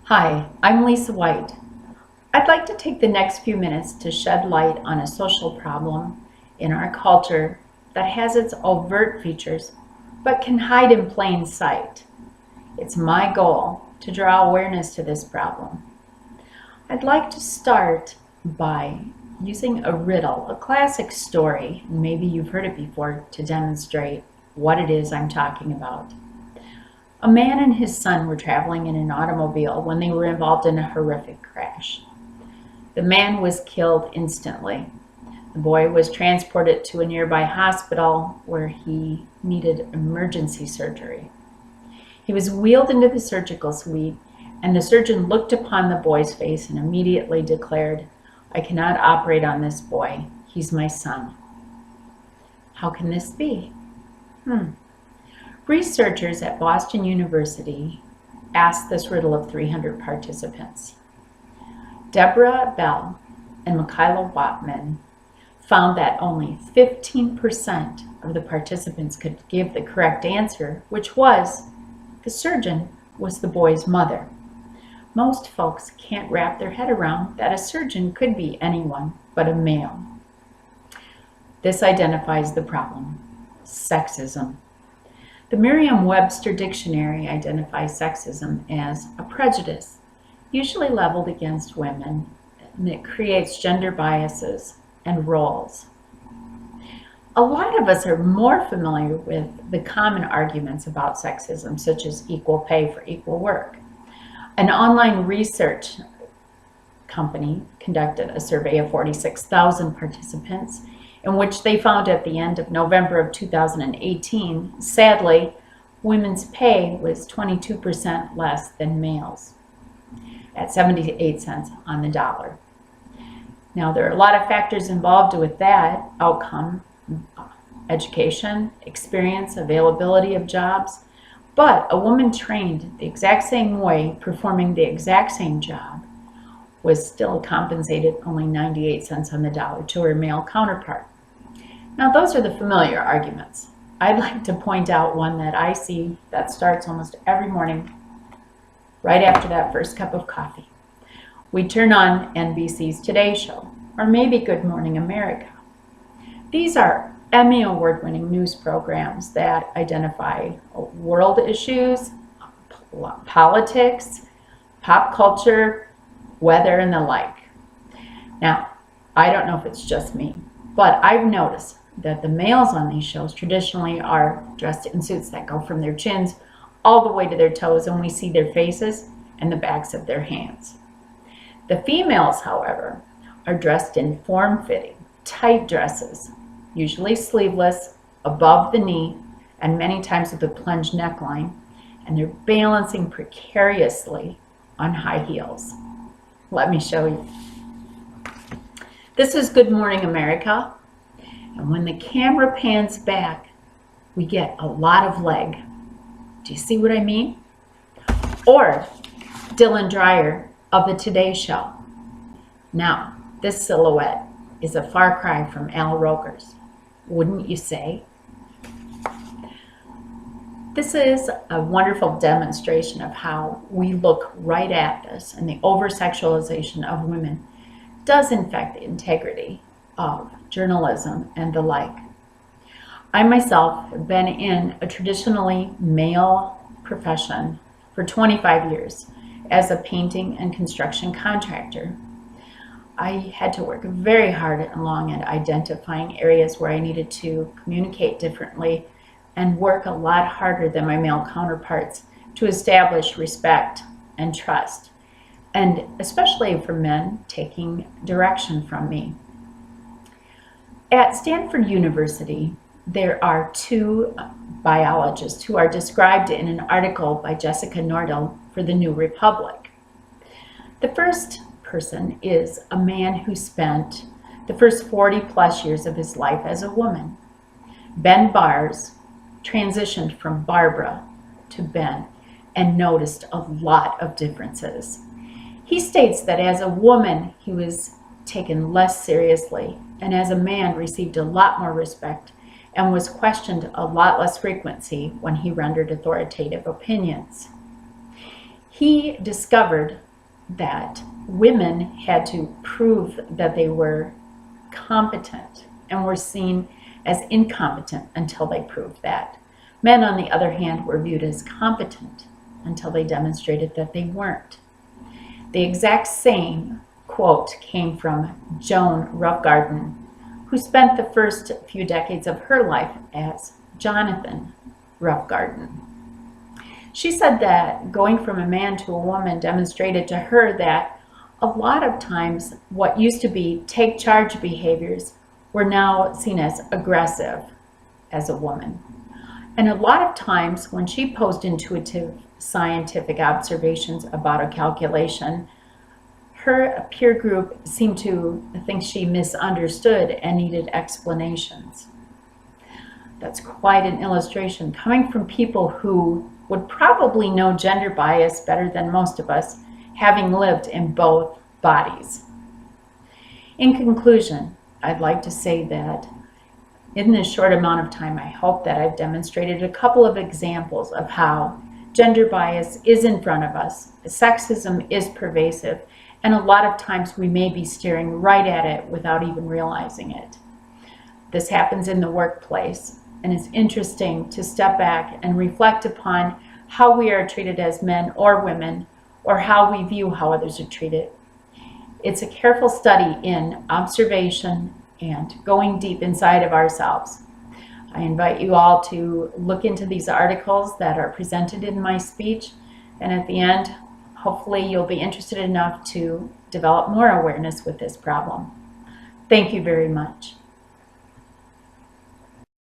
Hi, I'm Lisa White. I'd like to take the next few minutes to shed light on a social problem in our culture that has its overt features but can hide in plain sight. It's my goal to draw awareness to this problem. I'd like to start by using a riddle, a classic story, maybe you've heard it before, to demonstrate what it is I'm talking about. A man and his son were traveling in an automobile when they were involved in a horrific crash. The man was killed instantly. The boy was transported to a nearby hospital where he needed emergency surgery. He was wheeled into the surgical suite, and the surgeon looked upon the boy's face and immediately declared, "I cannot operate on this boy. He's my son." How can this be? Researchers at Boston University asked this riddle of 300 participants. Deborah Bell and Michaela Wattman found that only 15% of the participants could give the correct answer, which was the surgeon was the boy's mother. Most folks can't wrap their head around that a surgeon could be anyone but a male. This identifies the problem: sexism. The Merriam-Webster dictionary identifies sexism as a prejudice, usually leveled against women, and it creates gender biases and roles. A lot of us are more familiar with the common arguments about sexism, such as equal pay for equal work. An online research company conducted a survey of 46,000 participants in which they found at the end of November of 2018, sadly, women's pay was 22% less than males, at 78 cents on the dollar. Now, there are a lot of factors involved with that outcome: education, experience, availability of jobs, but a woman trained the exact same way, performing the exact same job, was still compensated only 98 cents on the dollar to her male counterpart. Now, those are the familiar arguments. I'd like to point out one that I see that starts almost every morning right after that first cup of coffee. We turn on NBC's Today Show, or maybe Good Morning America. These are Emmy Award-winning news programs that identify world issues, politics, pop culture, weather, and the like. Now, I don't know if it's just me, but I've noticed that the males on these shows traditionally are dressed in suits that go from their chins all the way to their toes, and we see their faces and the backs of their hands. The females, however, are dressed in form-fitting, tight dresses, usually sleeveless, above the knee, and many times with a plunged neckline, and they're balancing precariously on high heels. Let me show you. This is Good Morning America, and when the camera pans back, we get a lot of leg. Do you see what I mean? Or Dylan Dreyer of the Today Show. Now, this silhouette is a far cry from Al Roker's, wouldn't you say? This is a wonderful demonstration of how we look right at this, and the over-sexualization of women does infect the integrity of journalism and the like. I myself have been in a traditionally male profession for 25 years as a painting and construction contractor. I had to work very hard and long at identifying areas where I needed to communicate differently and work a lot harder than my male counterparts to establish respect and trust, and especially for men taking direction from me. At Stanford University, there are two biologists who are described in an article by Jessica Nordell for the New Republic. The first person is a man who spent the first 40 plus years of his life as a woman. Ben Bars transitioned from Barbara to Ben and noticed a lot of differences. He states that as a woman, he was taken less seriously, and as a man received a lot more respect and was questioned a lot less frequency when he rendered authoritative opinions. He discovered that women had to prove that they were competent and were seen as incompetent until they proved that. Men, on the other hand, were viewed as competent until they demonstrated that they weren't. The exact same quote came from Joan Roughgarden, who spent the first few decades of her life as Jonathan Roughgarden. She said that going from a man to a woman demonstrated to her that a lot of times what used to be take charge behaviors were now seen as aggressive as a woman. And a lot of times when she posed intuitive scientific observations about a calculation, her peer group seemed to think she misunderstood and needed explanations. That's quite an illustration coming from people who would probably know gender bias better than most of us, having lived in both bodies. In conclusion, I'd like to say that in this short amount of time, I hope that I've demonstrated a couple of examples of how gender bias is in front of us, sexism is pervasive, and a lot of times we may be staring right at it without even realizing it. This happens in the workplace, and it's interesting to step back and reflect upon how we are treated as men or women, or how we view how others are treated. It's a careful study in observation and going deep inside of ourselves. I invite you all to look into these articles that are presented in my speech, and at the end, hopefully you'll be interested enough to develop more awareness with this problem. Thank you very much.